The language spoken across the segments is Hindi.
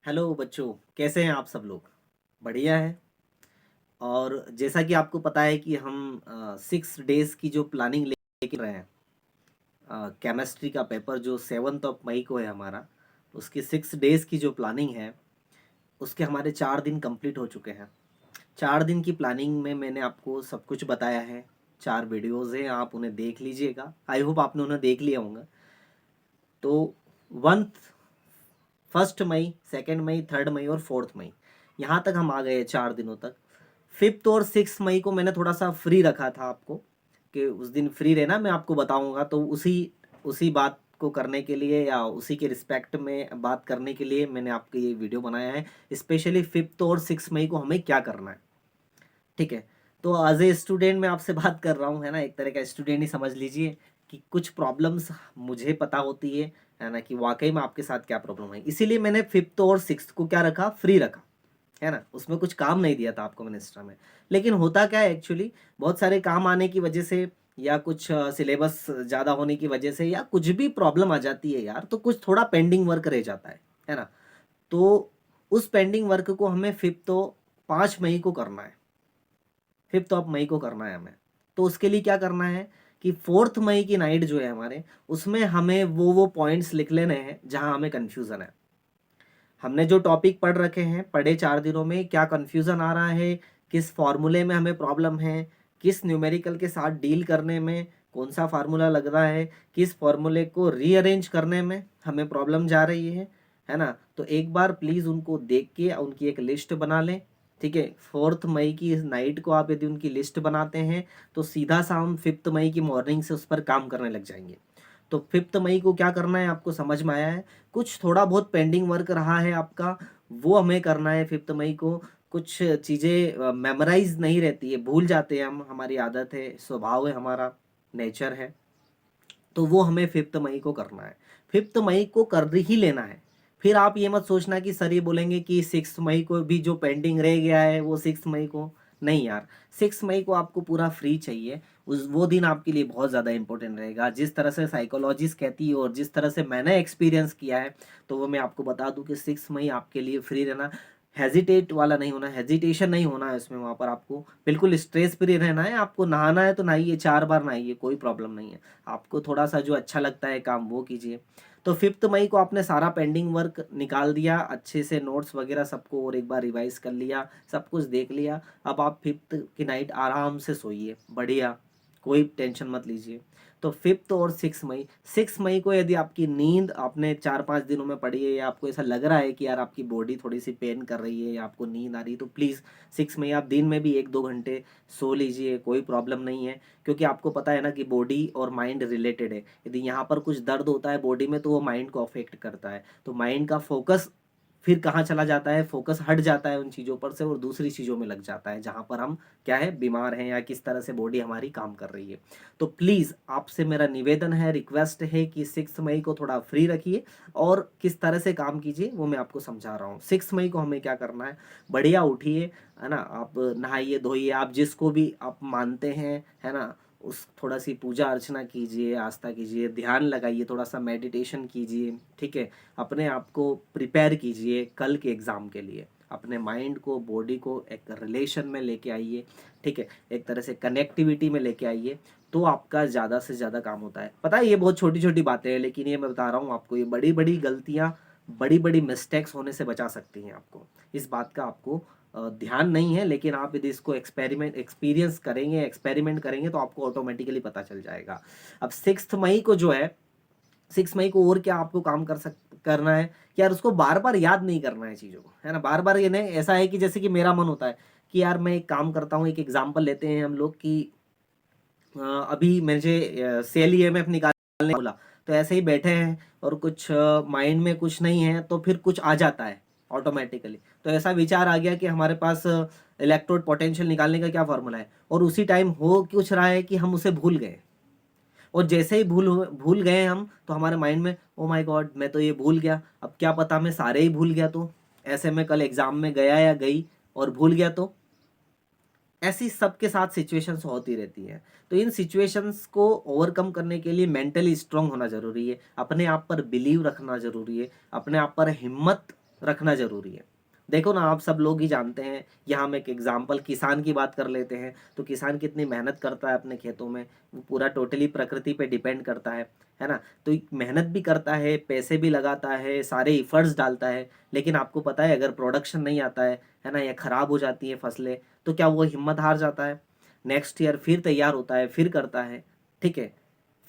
हेलो बच्चों, कैसे हैं आप सब लोग? बढ़िया है। और जैसा कि आपको पता है कि हम 6 डेज़ की जो प्लानिंग लेके रहे हैं, केमिस्ट्री का पेपर जो 7 मई को है हमारा, उसकी 6 डेज़ की जो प्लानिंग है, उसके हमारे 4 दिन कंप्लीट हो चुके हैं। 4 दिन की प्लानिंग में मैंने आपको सब कुछ बताया है। 4 वीडियोज़ हैं, आप उन्हें देख लीजिएगा। आई होप आपने उन्हें देख लिया होगा। तो वन 1 मई, 2 मई, 3 मई और 4 मई, यहाँ तक हम आ गए 4 दिनों तक। 5th और 6 मई को मैंने थोड़ा सा फ्री रखा था आपको, कि उस दिन फ्री रहना, मैं आपको बताऊंगा। तो उसी उसी बात को करने के लिए या उसी के रिस्पेक्ट में बात करने के लिए मैंने आपके ये वीडियो बनाया है। स्पेशली 5th और 6 मई को हमें क्या करना है, ठीक है। तो एज ए स्टूडेंट मैं आपसे बात कर रहा हूँ, है ना, एक तरह का स्टूडेंट ही समझ लीजिए कि कुछ प्रॉब्लम्स मुझे पता होती है ना, कि वाकई में आपके साथ क्या प्रॉब्लम है। इसीलिए मैंने 5th और 6th को क्या रखा, फ्री रखा, है ना। उसमें कुछ काम नहीं दिया था आपको मैंने एक्स्ट्रा में। लेकिन होता क्या है एक्चुअली, बहुत सारे काम आने की वजह से या कुछ सिलेबस ज़्यादा होने की वजह से या कुछ भी प्रॉब्लम आ जाती है यार, तो कुछ थोड़ा पेंडिंग वर्क रह जाता है ना। तो उस पेंडिंग वर्क को हमें 5 मई को करना है। 5 मई को करना है हमें। तो उसके लिए क्या करना है कि 4 मई की नाइट जो है हमारे, उसमें हमें वो पॉइंट्स लिख लेने हैं जहां हमें कन्फ्यूज़न है। हमने जो टॉपिक पढ़ रखे हैं, पढ़े 4 दिनों में, क्या कन्फ्यूज़न आ रहा है, किस फार्मूले में हमें प्रॉब्लम है, किस न्यूमेरिकल के साथ डील करने में कौन सा फार्मूला लग रहा है, किस फार्मूले को रीअरेंज करने में हमें प्रॉब्लम जा रही है ना। तो एक बार प्लीज़ उनको देख के उनकी एक लिस्ट बना लें, ठीक है। 4 मई की इस नाइट को आप यदि उनकी लिस्ट बनाते हैं तो सीधा सा हम 5th मई की मॉर्निंग से उस पर काम करने लग जाएंगे। तो 5th मई को क्या करना है आपको समझ में आया है। कुछ थोड़ा बहुत पेंडिंग वर्क रहा है आपका, वो हमें करना है 5th मई को। कुछ चीज़ें मेमोराइज नहीं रहती है, भूल जाते हैं हम, हमारी आदत है, स्वभाव है हमारा, नेचर है। तो वो हमें 5th मई को करना है। 5th मई को कर ही लेना है। फिर आप ये मत सोचना कि सर ये बोलेंगे कि 6 मई को भी जो पेंडिंग रह गया है वो 6 मई को। नहीं यार, 6 मई को आपको पूरा फ्री चाहिए। उस वो दिन आपके लिए बहुत ज़्यादा इंपॉर्टेंट रहेगा, जिस तरह से साइकोलॉजिस्ट कहती है और जिस तरह से मैंने एक्सपीरियंस किया है। तो वो मैं आपको बता दूं कि 6 मई आपके लिए फ्री रहना, हेजिटेट वाला नहीं होना, हेजिटेशन नहीं होना है उसमें। वहाँ पर आपको बिल्कुल स्ट्रेस फ्री रहना है। आपको नहाना है तो नहाइए, 4 बार नहाइए, कोई प्रॉब्लम नहीं है। आपको थोड़ा सा जो अच्छा लगता है काम वो कीजिए। तो 5th मई को आपने सारा पेंडिंग वर्क निकाल दिया अच्छे से, नोट्स वगैरह सबको और एक बार रिवाइज कर लिया, सब कुछ देख लिया। अब आप 5th की नाइट आराम से सोइए, बढ़िया, कोई टेंशन मत लीजिए। तो 5th और 6 मई, 6 मई को यदि आपकी नींद आपने 4-5 दिनों में पड़ी है या आपको ऐसा लग रहा है कि यार आपकी बॉडी थोड़ी सी पेन कर रही है या आपको नींद आ रही है, तो प्लीज़ 6 मई आप दिन में भी 1-2 घंटे सो लीजिए, कोई प्रॉब्लम नहीं है। क्योंकि आपको पता है ना कि बॉडी और माइंड रिलेटेड है। यदि यहाँ पर कुछ दर्द होता है बॉडी में तो वो माइंड को अफेक्ट करता है। तो माइंड का फोकस फिर कहाँ चला जाता है, फोकस हट जाता है उन चीज़ों पर से और दूसरी चीज़ों में लग जाता है जहाँ पर हम क्या है, बीमार हैं या किस तरह से बॉडी हमारी काम कर रही है। तो प्लीज़ आपसे मेरा निवेदन है, रिक्वेस्ट है कि 6 मई को थोड़ा फ्री रखिए और किस तरह से काम कीजिए वो मैं आपको समझा रहा हूँ। 6 मई को हमें क्या करना है, बढ़िया उठिए, है ना, आप नहाइए धोइए, आप जिसको भी आप मानते हैं, है ना, उस थोड़ा सी पूजा अर्चना कीजिए, आस्था कीजिए, ध्यान लगाइए, थोड़ा सा मेडिटेशन कीजिए, ठीक है। अपने आप को प्रिपेयर कीजिए कल के एग्ज़ाम के लिए। अपने माइंड को, बॉडी को एक रिलेशन में लेके आइए, ठीक है, एक तरह से कनेक्टिविटी में लेके आइए। तो आपका ज़्यादा से ज़्यादा काम होता है। पता है ये बहुत छोटी छोटी बातें हैं, लेकिन ये मैं बता रहा हूँ आपको, ये बड़ी बड़ी गलतियाँ, बड़ी बड़ी मिस्टेक्स होने से बचा सकती हैं आपको। इस बात का आपको ध्यान नहीं है, लेकिन आप यदि इसको एक्सपीरियंस करेंगे, एक्सपेरिमेंट करेंगे तो आपको ऑटोमेटिकली पता चल जाएगा। अब 6 मई को जो है, 6 मई को और क्या आपको काम करना है कि यार उसको बार बार याद नहीं करना है चीज़ों को, है ना। बार बार ये नहीं, ऐसा है कि जैसे कि मेरा मन होता है कि यार मैं एक काम करता हूँ, एक एग्जाम्पल लेते हैं हम लोग कि अभी मुझे सेल ईएमएफ निकालने बोला, तो ऐसे ही बैठे हैं और कुछ माइंड में कुछ नहीं है तो फिर कुछ आ जाता है ऑटोमेटिकली। तो ऐसा विचार आ गया कि हमारे पास इलेक्ट्रोड पोटेंशियल निकालने का क्या फॉर्मूला है, और उसी टाइम हो कुछ रहा है कि हम उसे भूल गए। और जैसे ही भूल गए हम, तो हमारे माइंड में ओ माय गॉड मैं तो ये भूल गया, अब क्या पता मैं सारे ही भूल गया, तो ऐसे में कल एग्जाम में गया या गई और भूल गया, तो ऐसी सबके साथ सिचुएशंस होती रहती हैं। तो इन सिचुएशंस को ओवरकम करने के लिए मेंटली स्ट्रांग होना ज़रूरी है, अपने आप पर बिलीव रखना ज़रूरी है, अपने आप पर हिम्मत रखना ज़रूरी है। देखो ना, आप सब लोग ही जानते हैं, यहाँ हम एक एग्ज़ाम्पल किसान की बात कर लेते हैं, तो किसान कितनी मेहनत करता है अपने खेतों में, वो पूरा टोटली प्रकृति पे डिपेंड करता है ना? तो एक मेहनत भी करता है, पैसे भी लगाता है, सारे एफर्ट्स डालता है, लेकिन आपको पता है अगर प्रोडक्शन नहीं आता है ना? या खराब हो जाती है फसलें, तो क्या वो हिम्मत हार जाता है? नेक्स्ट ईयर फिर तैयार होता है, फिर करता है, ठीक है?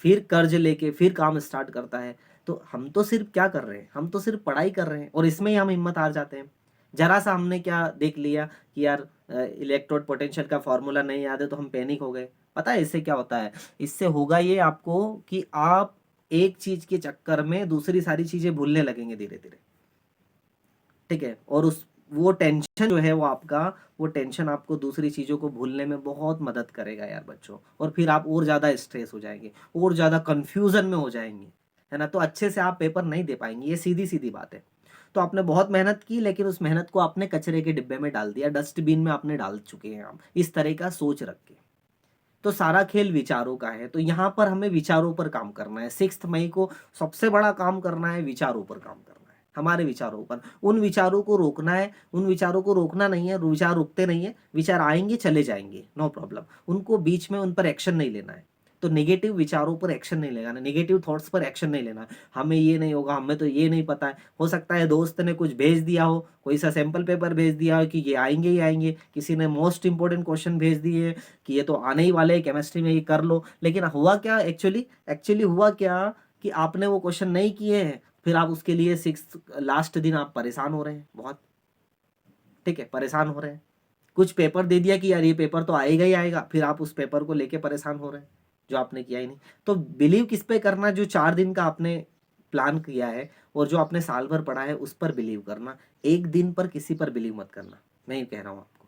फिर कर्ज लेके फिर काम स्टार्ट करता है। तो हम तो सिर्फ क्या कर रहे हैं, हम तो सिर्फ पढ़ाई कर रहे हैं और इसमें ही हम हिम्मत हार जाते हैं। जरा सा हमने क्या देख लिया कि यार इलेक्ट्रोड पोटेंशियल का फॉर्मूला नहीं याद है, तो हम पैनिक हो गए। पता है इससे क्या होता है? इससे होगा ये आपको कि आप एक चीज के चक्कर में दूसरी सारी चीजें भूलने लगेंगे धीरे धीरे, ठीक है? और उस वो टेंशन जो है वो आपका, वो टेंशन आपको दूसरी चीज़ों को भूलने में बहुत मदद करेगा यार बच्चों। और फिर आप और ज़्यादा स्ट्रेस हो जाएंगे, और ज़्यादा कंफ्यूजन में हो जाएंगे, है ना? तो अच्छे से आप पेपर नहीं दे पाएंगे, ये सीधी सीधी बात है। तो आपने बहुत मेहनत की, लेकिन उस मेहनत को आपने कचरे के डिब्बे में डाल दिया, डस्टबिन में आपने डाल चुके हैं आप, इस तरह का सोच रख के। तो सारा खेल विचारों का है, तो यहाँ पर हमें विचारों पर काम करना है। 6 मई को सबसे बड़ा काम करना है, विचारों पर काम करना है, हमारे विचारों पर। उन विचारों को रोकना है, उन विचारों को रोकना नहीं है, विचार रुकते नहीं है, विचार आएंगे चले जाएंगे, नो प्रॉब्लम। उनको बीच में उन पर एक्शन नहीं लेना है। तो नेगेटिव विचारों पर एक्शन नहीं लेना, नेगेटिव थॉट्स पर एक्शन नहीं लेना। हमें ये नहीं होगा, हमें तो ये नहीं पता है। हो सकता है दोस्त ने कुछ भेज दिया हो, कोई सा सैंपल पेपर भेज दिया हो कि ये आएंगे ही आएंगे, किसी ने मोस्ट इंपॉर्टेंट क्वेश्चन भेज दिए कि ये तो आने ही वाले हैं केमिस्ट्री में, ये कर लो। लेकिन हुआ क्या एक्चुअली, एक्चुअली हुआ क्या कि आपने वो क्वेश्चन नहीं किए हैं, फिर आप उसके लिए 6 लास्ट दिन आप परेशान हो रहे हैं बहुत, ठीक है? परेशान हो रहे हैं। कुछ पेपर दे दिया कि यार ये पेपर तो आएगा ही आएगा, फिर आप उस पेपर को लेके परेशान हो रहे हैं जो आपने किया ही नहीं। तो बिलीव किस पे करना? जो 4 दिन का आपने प्लान किया है और जो आपने साल भर पढ़ा है उस पर बिलीव करना। एक दिन पर किसी पर बिलीव मत करना, मैं ये कह रहा हूँ आपको,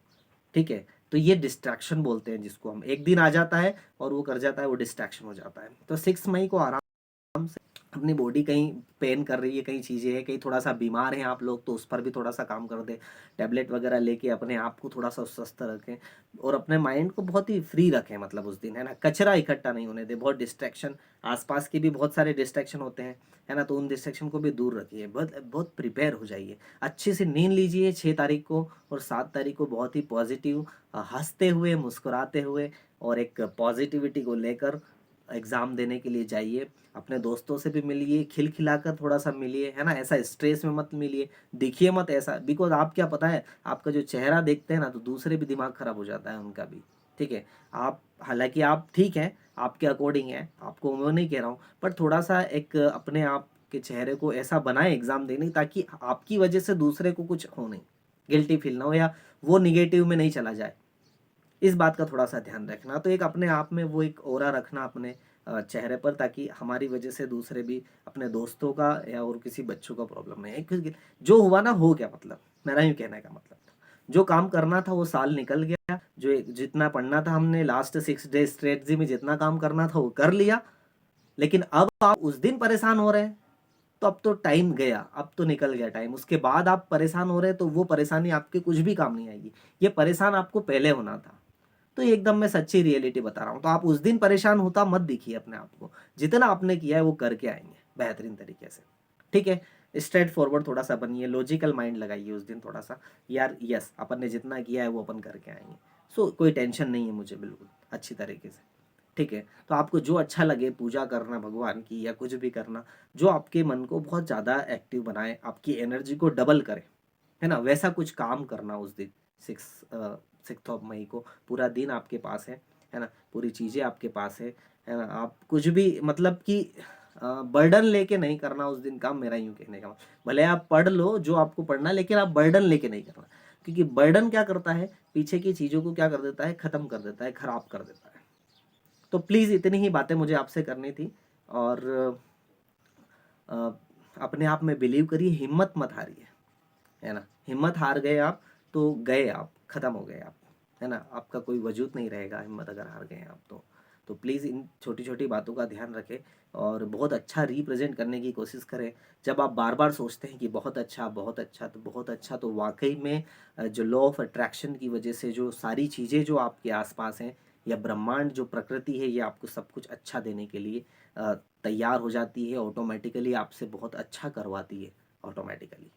ठीक है? तो ये डिस्ट्रैक्शन बोलते हैं जिसको हम, एक दिन आ जाता है और वो कर जाता है, वो डिस्ट्रैक्शन हो जाता है। तो 6 मई को आराम से, अपनी बॉडी कहीं पेन कर रही है, कहीं चीज़ें हैं, कहीं थोड़ा सा बीमार हैं आप लोग, तो उस पर भी थोड़ा सा काम कर दें। टैबलेट वगैरह लेके अपने आप को थोड़ा सा स्वस्थ रखें और अपने माइंड को बहुत ही फ्री रखें, मतलब उस दिन, है ना? कचरा इकट्ठा नहीं होने दें, बहुत डिस्ट्रैक्शन, आसपास के भी बहुत सारे डिस्ट्रैक्शन होते हैं, है ना? तो उन डिस्ट्रैक्शन को भी दूर रखिए, बहुत बहुत प्रिपेयर हो जाइए। अच्छे से नींद लीजिए 6 तारीख को, और 7 तारीख को बहुत ही पॉजिटिव, हंसते हुए, मुस्कुराते हुए और एक पॉजिटिविटी को लेकर एग्ज़ाम देने के लिए जाइए। अपने दोस्तों से भी मिलिए, खिलखिलाकर थोड़ा सा मिलिए, है ना? ऐसा स्ट्रेस में मत मिलिए, दिखिए मत ऐसा, बिकॉज आप क्या पता है, आपका जो चेहरा देखते हैं ना, तो दूसरे भी दिमाग खराब हो जाता है उनका भी, ठीक है? आप हालांकि आप ठीक हैं, आपके अकॉर्डिंग है, आपको मैं नहीं कह रहा हूँ, पर थोड़ा सा एक अपने आप के चेहरे को ऐसा बनाए एग्ज़ाम देने, ताकि आपकी वजह से दूसरे को कुछ हो नहीं, गिल्टी फील ना हो, या वो निगेटिव में नहीं चला जाए। इस बात का थोड़ा सा ध्यान रखना। तो एक अपने आप में वो एक ऑरा रखना अपने चेहरे पर, ताकि हमारी वजह से दूसरे भी, अपने दोस्तों का या और किसी बच्चों का प्रॉब्लम नहीं है, क्योंकि जो हुआ ना हो गया, मतलब मेरा यूँ कहने का मतलब था। जो काम करना था वो साल निकल गया, जो जितना पढ़ना था हमने लास्ट 6 डे स्ट्रेटजी में, जितना काम करना था वो कर लिया। लेकिन अब आप उस दिन परेशान हो रहे हैं, तो अब तो टाइम गया, अब तो निकल गया टाइम, उसके बाद आप परेशान हो रहे हैं, तो वो परेशानी आपके कुछ भी काम नहीं आएगी। ये परेशान आपको पहले होना था। तो एकदम मैं सच्ची रियलिटी बता रहा हूँ। तो आप उस दिन परेशान होता मत दिखिए अपने आप को, जितना आपने किया है वो करके आएंगे बेहतरीन तरीके से, ठीक है? स्ट्रेट फॉरवर्ड थोड़ा सा बनिए, लॉजिकल माइंड लगाइए उस दिन थोड़ा सा, यार यस अपन ने जितना किया है वो अपन करके आएंगे। सो कोई टेंशन नहीं है मुझे, बिल्कुल अच्छी तरीके से, ठीक है? तो आपको जो अच्छा लगे, पूजा करना भगवान की या कुछ भी करना, जो आपके मन को बहुत ज़्यादा एक्टिव बनाए, आपकी एनर्जी को डबल करे, है ना? वैसा कुछ काम करना उस दिन, 6 मई को। पूरा दिन आपके पास है ना? पूरी चीज़ें आपके पास है ना? आप कुछ भी मतलब कि बर्डन लेके नहीं करना उस दिन काम, मेरा यूँ कहने का भले आप पढ़ लो जो आपको पढ़ना है, लेकिन आप बर्डन लेके नहीं करना। क्योंकि बर्डन क्या करता है, पीछे की चीज़ों को क्या कर देता है, ख़त्म कर देता है, ख़राब कर देता है। तो प्लीज़ इतनी ही बातें मुझे आपसे करनी थी। और अ, अपने आप में बिलीव करिए, हिम्मत मत हारिए, है ना? हिम्मत हार गए आप तो गए आप, ख़त्म हो गए आप, है ना? आपका कोई वजूद नहीं रहेगा, हिम्मत अगर हार गए आप तो प्लीज़ इन छोटी छोटी बातों का ध्यान रखें और बहुत अच्छा रिप्रेजेंट करने की कोशिश करें। जब आप बार बार सोचते हैं कि बहुत अच्छा, बहुत अच्छा, तो बहुत अच्छा, तो वाकई में जो लॉ ऑफ अट्रैक्शन की वजह से जो सारी चीज़ें जो आपके आसपास हैं, या ब्रह्मांड जो प्रकृति है, ये आपको सब कुछ अच्छा देने के लिए तैयार हो जाती है, ऑटोमेटिकली आपसे बहुत अच्छा करवाती है, ऑटोमेटिकली।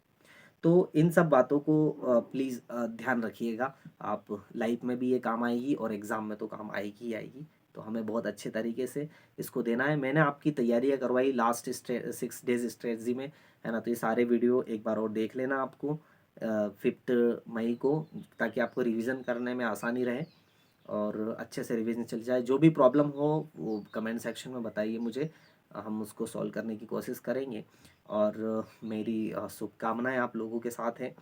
तो इन सब बातों को प्लीज़ ध्यान रखिएगा। आप लाइफ में भी ये काम आएगी और एग्ज़ाम में तो काम आएगी ही आएगी। तो हमें बहुत अच्छे तरीके से इसको देना है। मैंने आपकी तैयारियाँ करवाई लास्ट 6 डेज़ स्ट्रेटजी में, है ना। तो ये सारे वीडियो एक बार और देख लेना आपको 5 मई को, ताकि आपको रिवीजन करने में आसानी रहे और अच्छे से रिवीजन चल जाए। जो भी प्रॉब्लम हो वो कमेंट सेक्शन में बताइए मुझे, हम उसको सॉल्व करने की कोशिश करेंगे। और मेरी शुभकामनाएं आप लोगों के साथ हैं।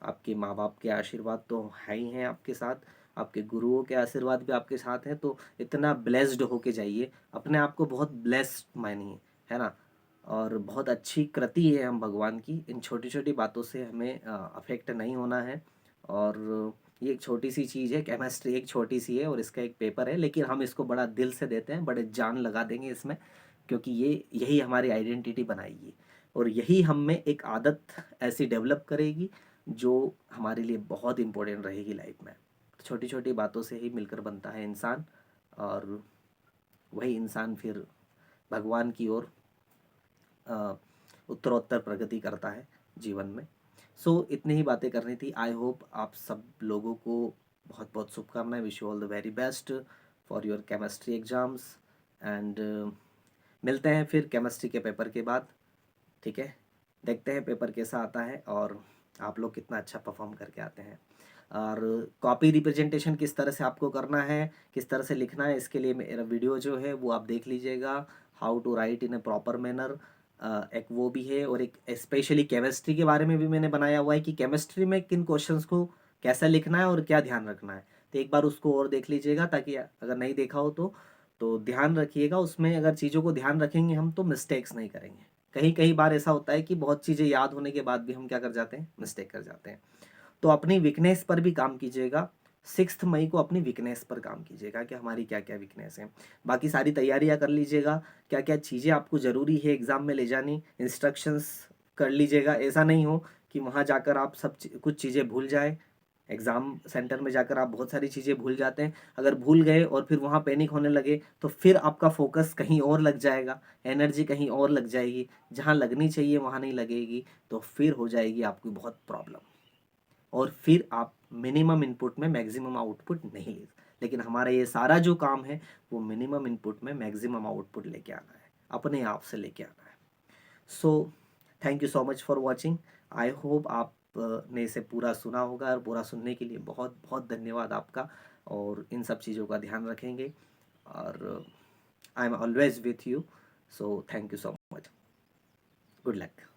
आपके माँ बाप के आशीर्वाद तो है ही हैं आपके साथ, आपके गुरुओं के आशीर्वाद भी आपके साथ हैं। तो इतना ब्लेस्ड होके जाइए, अपने आप को बहुत ब्लेस्ड मानिए, है ना। और बहुत अच्छी कृति है हम भगवान की। इन छोटी छोटी बातों से हमें अफेक्ट नहीं होना है। और ये एक छोटी सी चीज़ है, केमिस्ट्री एक छोटी सी है और इसका एक पेपर है, लेकिन हम इसको बड़ा दिल से देते हैं, बड़े जान लगा देंगे इसमें, क्योंकि ये यही हमारी आइडेंटिटी बनाएगी और यही हम में एक आदत ऐसी डेवलप करेगी जो हमारे लिए बहुत इम्पोर्टेंट रहेगी लाइफ में। छोटी छोटी बातों से ही मिलकर बनता है इंसान, और वही इंसान फिर भगवान की ओर उत्तरोत्तर प्रगति करता है जीवन में। सो इतनी ही बातें करनी थी। आई होप आप सब लोगों को बहुत बहुत शुभकामनाएं। Wish you all the very best for your chemistry exams and मिलते हैं फिर केमिस्ट्री के पेपर के बाद, ठीक है। देखते हैं पेपर कैसा आता है और आप लोग कितना अच्छा परफॉर्म करके आते हैं। और कॉपी रिप्रेजेंटेशन किस तरह से आपको करना है, किस तरह से लिखना है, इसके लिए मेरा वीडियो जो है वो आप देख लीजिएगा, how to write in a proper manner. एक वो भी है और एक स्पेशली केमिस्ट्री के बारे में भी मैंने बनाया हुआ है कि केमिस्ट्री में किन क्वेश्चंस को कैसा लिखना है और क्या ध्यान रखना है। तो एक बार उसको और देख लीजिएगा, ताकि अगर नहीं देखा हो तो ध्यान रखिएगा उसमें। अगर चीज़ों को ध्यान रखेंगे हम तो मिस्टेक्स नहीं करेंगे। कहीं कहीं बार ऐसा होता है कि बहुत चीज़ें याद होने के बाद भी हम क्या कर जाते हैं, मिस्टेक कर जाते हैं। तो अपनी वीकनेस पर भी काम कीजिएगा। 6 मई को अपनी वीकनेस पर काम कीजिएगा कि हमारी क्या क्या वीकनेस है। बाकी सारी तैयारियां कर लीजिएगा, क्या क्या चीज़ें आपको ज़रूरी है एग्ज़ाम में ले जानी, इंस्ट्रक्शंस कर लीजिएगा। ऐसा नहीं हो कि वहाँ जाकर आप कुछ चीज़ें भूल जाए। एग्ज़ाम सेंटर में जाकर आप बहुत सारी चीज़ें भूल जाते हैं। अगर भूल गए और फिर वहाँ पैनिक होने लगे तो फिर आपका फोकस कहीं और लग जाएगा, एनर्जी कहीं और लग जाएगी, जहाँ लगनी चाहिए वहाँ नहीं लगेगी। तो फिर हो जाएगी आपकी बहुत प्रॉब्लम और फिर आप मिनिमम इनपुट में मैक्सिमम आउटपुट नहीं ले। लेकिन हमारा ये सारा जो काम है वो मिनिमम इनपुट में मैक्सिमम आउटपुट लेके आना है, अपने आप से लेके आना है। So thank you so much for watching. I hope आप ने इसे पूरा सुना होगा, और पूरा सुनने के लिए बहुत बहुत धन्यवाद आपका। और इन सब चीज़ों का ध्यान रखेंगे और I am always with you. So thank you so much. Good luck.